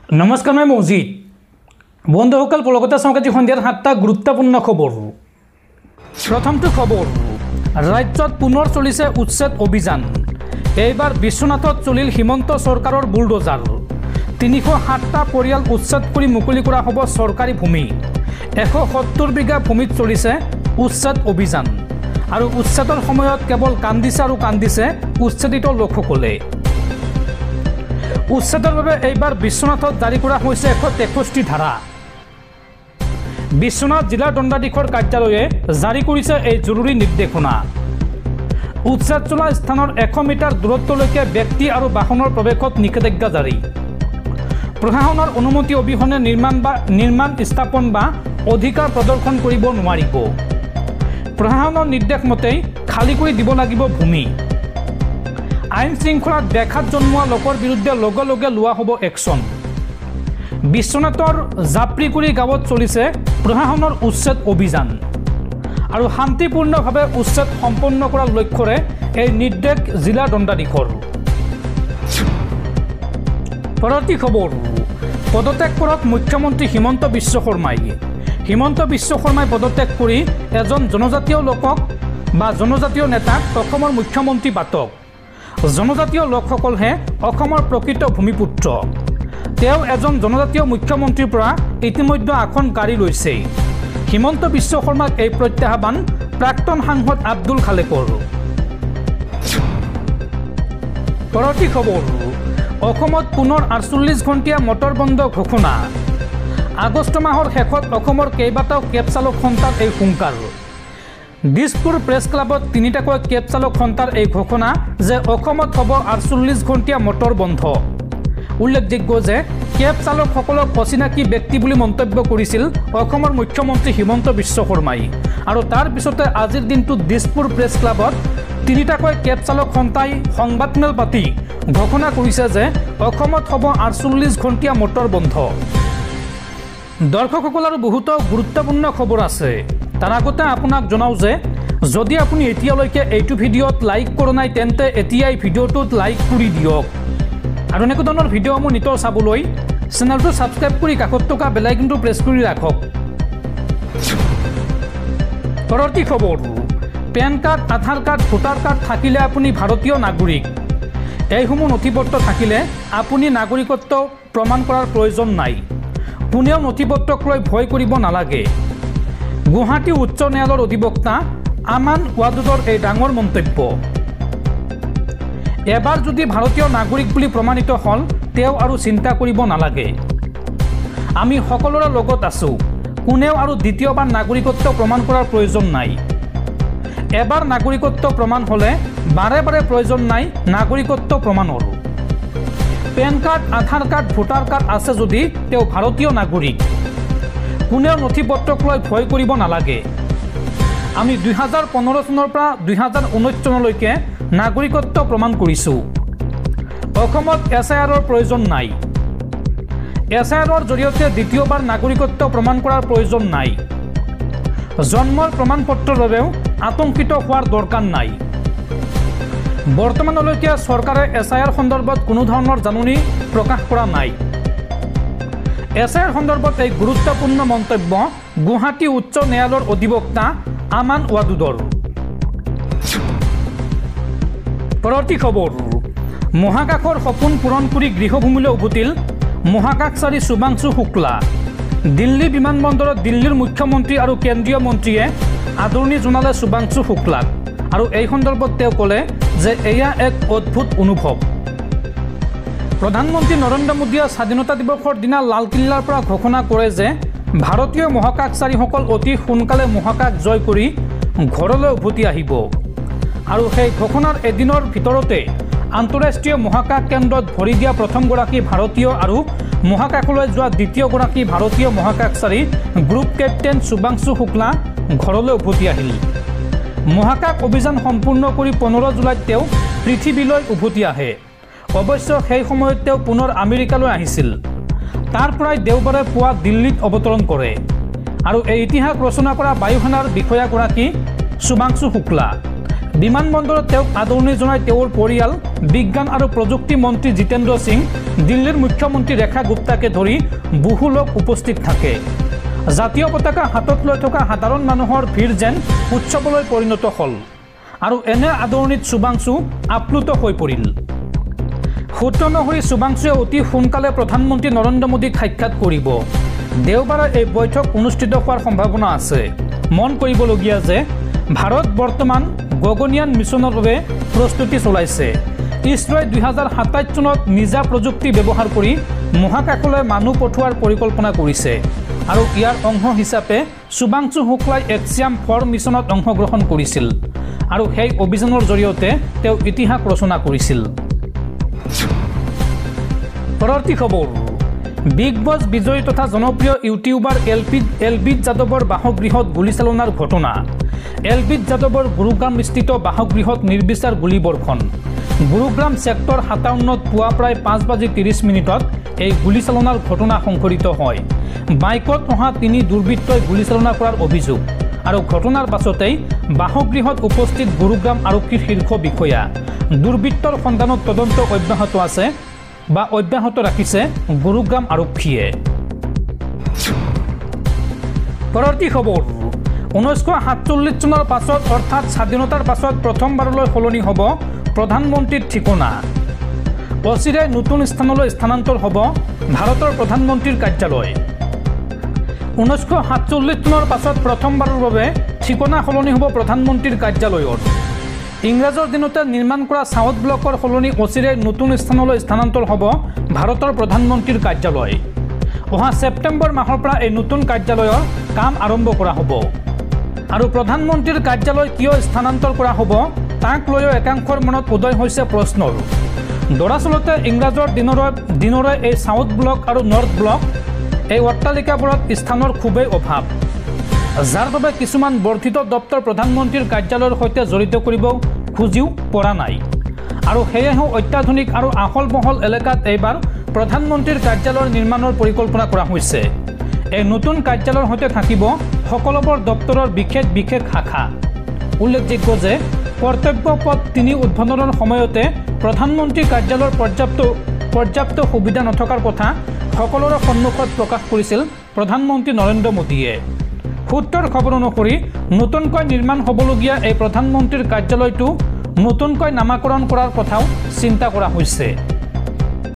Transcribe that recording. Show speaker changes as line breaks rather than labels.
নমস্কাৰ মই মৌজিদ বন্ধুসকল পলকতে সংকেতি সন্ধিয়াৰ 7টা গুৰুত্বপূৰ্ণ খবৰ। প্ৰথমটো খবৰ, ৰাজ্যত পুনৰ চলিছে উচ্ছেদ অভিযান। এইবাৰ বিশ্বনাথত চলিল হিমন্ত চৰকাৰৰ বুলডোজাৰ। 307টা পৰিয়াল উচ্ছেদ কৰি মুকলি কৰা হ'ব চৰকাৰী ভূমি। 170 বিঘা ভূমিত চলিছে উচ্ছেদ অভিযান আৰু উচ্ছেদৰ সময়ত কেৱল কান্দিছে উচ্ছেদিত লোকসকলে। উচ্ছেদৰ বাবে এইবাৰ বিশ্বনাথত জাৰি কৰা হৈছে 163 ধাৰা। বিশ্বনাথ জিলা দণ্ডাধীশৰ কাৰ্যালয়ে জাৰি কৰিছে এই জৰুৰী নিৰ্দেশনা। উচ্ছেদ চলা স্থানৰ 100 মিটাৰ দূৰত্বলৈকে ব্যক্তি আৰু বাহনৰ প্ৰৱেশত নিষেধাজ্ঞা জাৰি। প্ৰশাসনৰ অনুমতি অবিহনে নিৰ্মাণ স্থাপন বা অধিকাৰ প্ৰদৰ্শন কৰিব নোৱাৰিব। প্ৰশাসনৰ নিৰ্দেশ মতেই খালী কৰি দিব লাগিব ভূমি। আইন শৃংখলাত ব্যাঘাত জন্মোৱা লোকৰ বিৰুদ্ধে লগে লগে লোৱা হ'ব একশ্যন। বিশ্বনাথৰ জাপ্ৰিকুৰি গাঁৱত চলিছে প্ৰশাসনৰ উচ্ছেদ অভিযান আৰু শান্তিপূৰ্ণভাৱে উচ্ছেদ সম্পন্ন কৰাৰ লক্ষ্যৰে এই নিৰ্দেশ জিলা দণ্ডাধীশৰ। পৰৱৰ্তী খবৰ, পদত্যাগ কৰক মুখ্যমন্ত্ৰী হিমন্ত বিশ্ব শৰ্মাই। হিমন্ত বিশ্ব শৰ্মাই পদত্যাগ কৰি এজন জনজাতীয় লোকক বা জনজাতীয় নেতাক অসমৰ মুখ্যমন্ত্ৰী বাতক। জনজাতীয় লোকসকলহে অসমৰ প্ৰকৃত ভূমিপুত্ৰ। তেওঁ এজন জনজাতীয় মুখ্যমন্ত্ৰীৰ পৰা ইতিমধ্যে আসন কাঢ়ি লৈছে। হিমন্ত বিশ্ব শৰ্মাক এই প্ৰত্যাহ্বান প্ৰাক্তন সাংসদ আব্দুল খালেকৰ। পৰৱৰ্তী খবৰ, অসমত পুনৰ 48 ঘণ্টীয়া মটৰ বন্ধ ঘোষণা। আগষ্ট মাহৰ শেষত অসমৰ কেইবাটাও কেব চালক সন্থাৰ এই হুংকাৰ। দিছপুৰ প্ৰেছ ক্লাবত 3টাকৈ কেব চালক সন্থাৰ এই ঘোষণা যে অসমত হ'ব 48 ঘণ্টীয়া মটৰ বন্ধ। উল্লেখযোগ্য যে কেব চালকসকলক অচিনাকি ব্যক্তি বুলি মন্তব্য কৰিছিল অসমৰ মুখ্যমন্ত্ৰী হিমন্ত বিশ্ব শৰ্মাই আৰু তাৰ পিছতে আজিৰ দিনটোত দিছপুৰ প্ৰেছ ক্লাবত 3টাকৈ কেব চালক সন্থাই সংবাদমেল পাতি ঘোষণা কৰিছে যে অসমত হ'ব 48 ঘণ্টীয়া মটৰ বন্ধ। দৰ্শকসকল আৰু বহুতো গুৰুত্বপূৰ্ণ খবৰ আছে। তাৰ আগতে আপোনাক জনাওঁ যে যদি আপুনি এতিয়ালৈকে এইটো ভিডিঅ'ত লাইক কৰা নাই তেন্তে এতিয়াই ভিডিঅ'টোত লাইক কৰি দিয়ক আৰু এনেকুৱা ধৰণৰ ভিডিঅ'সমূহ নিতৌ চাবলৈ চেনেলটো ছাবস্ক্ৰাইব কৰি কাষত থকা বেল আইকনটো প্ৰেছ কৰি ৰাখক। পৰৱৰ্তী খবৰ, পেন কাৰ্ড, আধাৰ কাৰ্ড, ভোটাৰ কাৰ্ড থাকিলে আপুনি ভাৰতীয় নাগৰিক। এইসমূহ নথিপত্ৰ থাকিলে আপুনি নাগৰিকত্ব প্ৰমাণ কৰাৰ প্ৰয়োজন নাই। কোনেও নথিপত্ৰক লৈ ভয় কৰিব নালাগে। গুৱাহাটী উচ্চ ন্যায়ালয়ৰ অধিবক্তা আমান ৱাদুদৰ এই ডাঙৰ মন্তব্য। এবাৰ যদি ভাৰতীয় নাগৰিক বুলি প্ৰমাণিত হ'ল তেওঁ আৰু চিন্তা কৰিব নালাগে। আমি সকলোৰে লগত আছোঁ। কোনেও আৰু দ্বিতীয়বাৰ নাগৰিকত্ব প্ৰমাণ কৰাৰ প্ৰয়োজন নাই। এবাৰ নাগৰিকত্ব প্ৰমাণ হ'লে বাৰে বাৰে প্ৰয়োজন নাই নাগৰিকত্ব প্ৰমাণৰ। পেন কাৰ্ড, আধাৰ কাৰ্ড, ভোটাৰ কাৰ্ড আছে যদি তেওঁ ভাৰতীয় নাগৰিক। কোনেও নথিপত্ৰক লৈ ভয় কৰিব নালাগে। আমি 2015 চনৰ পৰা 2019 চনলৈকে নাগৰিকত্ব প্ৰমাণ কৰিছোঁ। অসমত SIRৰ প্ৰয়োজন নাই। SIRৰ জৰিয়তে দ্বিতীয়বাৰ নাগৰিকত্ব প্ৰমাণ কৰাৰ প্ৰয়োজন নাই। জন্মৰ প্ৰমাণ পত্ৰৰ বাবেও আতংকিত হোৱাৰ দৰকাৰ নাই। বৰ্তমানলৈকে চৰকাৰে SIR সন্দৰ্ভত কোনো ধৰণৰ জাননী প্ৰকাশ কৰা নাই। SIR সন্দৰ্ভত এই গুৰুত্বপূৰ্ণ মন্তব্য গুৱাহাটী উচ্চ ন্যায়ালয়ৰ অধিবক্তা আমান ৱাদুদৰ। পৰৱৰ্তী খবৰ, মহাকাশৰ সপোন পূৰণ কৰি গৃহভূমিলৈ উভতিল মহাকাশচাৰী শুভাংশু শুক্লা। দিল্লী বিমানবন্দৰত দিল্লীৰ মুখ্যমন্ত্ৰী আৰু কেন্দ্ৰীয় মন্ত্ৰীয়ে আদৰণি জনালে শুভাংশু শুক্লাক আৰু এই সন্দৰ্ভত তেওঁ ক'লে যে এয়া এক অদ্ভুত অনুভৱ। প্ৰধানমন্ত্ৰী নৰেন্দ্ৰ মোদীয়ে স্বাধীনতা দিৱসৰ দিনা লালকিল্লাৰ পৰা ঘোষণা কৰে যে ভাৰতীয় মহাকাশচাৰীসকল অতি সোনকালে মহাকাশ জয় কৰি ঘৰলৈ উভতি আহিব আৰু সেই ঘোষণাৰ এদিনৰ ভিতৰতে আন্তঃৰাষ্ট্ৰীয় মহাকাশ কেন্দ্ৰত ভৰি দিয়া প্ৰথমগৰাকী ভাৰতীয় আৰু মহাকাশলৈ যোৱা দ্বিতীয়গৰাকী ভাৰতীয় মহাকাশচাৰী গ্ৰুপ কেপ্টেইন শুভাংশু শুক্লা ঘৰলৈ উভতি আহিল। মহাকাশ অভিযান সম্পূৰ্ণ কৰি 15 জুলাইত তেওঁ পৃথিৱীলৈ উভতি আহে। অৱশ্যে সেই সময়ত তেওঁ পুনৰ আমেৰিকালৈ আহিছিল। তাৰ পৰাই দেওবাৰে পুৱা দিল্লীত অৱতৰণ কৰে আৰু এই ইতিহাস ৰচনা কৰা বায়ুসেনাৰ বিষয়াগৰাকী শুভাংশু শুক্লা। বিমানবন্দৰত তেওঁক আদৰণি জনাই তেওঁৰ পৰিয়াল, বিজ্ঞান আৰু প্ৰযুক্তি মন্ত্ৰী জিতেন্দ্ৰ সিং, দিল্লীৰ মুখ্যমন্ত্ৰী ৰেখা গুপ্তাকে ধৰি বহু লোক উপস্থিত থাকে। জাতীয় পতাকা হাতত লৈ থকা সাধাৰণ মানুহৰ ভিৰ যেন উৎসৱলৈ পৰিণত হ'ল আৰু এনে আদৰণিত শুভাংশু আপ্লুত হৈ পৰিল। সূত্ৰ অনুসৰি শুভাংশুৱে অতি সোনকালে প্ৰধানমন্ত্ৰী নৰেন্দ্ৰ মোদীক সাক্ষাৎ কৰিব। দেওবাৰে এই বৈঠক অনুষ্ঠিত হোৱাৰ সম্ভাৱনা আছে। মন কৰিবলগীয়া যে ভাৰত বৰ্তমান গগনয়ান মিছনৰ বাবে প্ৰস্তুতি চলাইছে। ইছৰোৱে 2027 চনত নিজা প্ৰযুক্তি ব্যৱহাৰ কৰি মহাকাশলৈ মানুহ পঠোৱাৰ পৰিকল্পনা কৰিছে আৰু ইয়াৰ অংশ হিচাপে শুভাংশু শুক্লাই এক্সিয়াম 4 মিছনত অংশগ্ৰহণ কৰিছিল আৰু সেই অভিযানৰ জৰিয়তে তেওঁ ইতিহাস ৰচনা কৰিছিল। পৰৱৰ্তী খবৰ, বিগ বছ বিজয়ী তথা জনপ্ৰিয় ইউটিউবাৰ এলবিদ যাদৱৰ বাসগৃহত গুলীচালনাৰ ঘটনা। এলবিদ যাদৱৰ গুৰুগ্ৰামস্থিত বাসগৃহত নিৰ্বিচাৰ গুলীবৰ্ষণ। গুৰুগ্ৰাম ছেক্টৰ 57ত পুৱা প্ৰায় 5:30 এই গুলীচালনাৰ ঘটনা সংঘটিত হয়। বাইকত অহা 3 দুৰ্বৃত্তই গুলীচালনা কৰাৰ অভিযোগ আৰু ঘটনাৰ পাছতেই বাসগৃহত উপস্থিত গুৰুগ্ৰাম আৰক্ষীৰ শীৰ্ষ বিষয়া। দুৰ্বৃত্তৰ সন্ধানত তদন্ত অব্যাহত ৰাখিছে গুৰুগ্ৰাম আৰক্ষীয়ে। পৰৱৰ্তী খবৰ, 1947 চনৰ পাছত অৰ্থাৎ স্বাধীনতাৰ পাছত প্ৰথমবাৰলৈ সলনি হ'ব প্ৰধানমন্ত্ৰীৰ ঠিকনা। অচিৰে নতুন স্থানলৈ স্থানান্তৰ হ'ব ভাৰতৰ প্ৰধানমন্ত্ৰীৰ কাৰ্যালয়। 1947 চনৰ পাছত প্ৰথমবাৰৰ বাবে ঠিকনা সলনি হ'ব প্ৰধানমন্ত্ৰীৰ কাৰ্যালয়ৰ। ইংৰাজৰ দিনতে নিৰ্মাণ কৰা চাউথ ব্লকৰ সলনি অচিৰে নতুন স্থানলৈ স্থানান্তৰ হ'ব ভাৰতৰ প্ৰধানমন্ত্ৰীৰ কাৰ্যালয়। অহা ছেপ্টেম্বৰ মাহৰ পৰা এই নতুন কাৰ্যালয়ৰ কাম আৰম্ভ কৰা হ'ব আৰু প্ৰধানমন্ত্ৰীৰ কাৰ্যালয় কিয় স্থানান্তৰ কৰা হ'ব তাক লৈও একাংশৰ মনত উদয় হৈছে প্ৰশ্নৰ। দৰাচলতে ইংৰাজৰ দিনৰে এই চাউথ ব্লক আৰু নৰ্থ ব্লক এই অট্টালিকাবোৰত স্থানৰ খুবেই অভাৱ, যাৰ বাবে কিছুমান বৰ্ধিত দপ্তৰ প্ৰধানমন্ত্ৰীৰ কাৰ্যালয়ৰ সৈতে জড়িত কৰিব খুজিও পৰা নাই আৰু সেয়েহে অত্যাধুনিক আৰু আহল বহল এলেকাত এইবাৰ প্ৰধানমন্ত্ৰীৰ কাৰ্যালয়ৰ নিৰ্মাণৰ পৰিকল্পনা কৰা হৈছে। এই নতুন কাৰ্যালয়ৰ সৈতে থাকিব সকলোবোৰ দপ্তৰৰ বিশেষ শাখা। উল্লেখযোগ্য যে কৰ্তব্য পথ 3 উদ্বোধনৰ সময়তে প্ৰধানমন্ত্ৰীৰ কাৰ্যালয়ৰ পৰ্যাপ্ত সুবিধা নথকাৰ কথা সকলোৰে সন্মুখত প্ৰকাশ কৰিছিল প্ৰধানমন্ত্ৰী নৰেন্দ্ৰ মোদীয়ে। সূত্ৰৰ খবৰ অনুসৰি নতুনকৈ নিৰ্মাণ হ'বলগীয়া এই প্ৰধানমন্ত্ৰীৰ কাৰ্যালয়টো নতুনকৈ নামাকৰণ কৰাৰ কথাও চিন্তা কৰা হৈছে।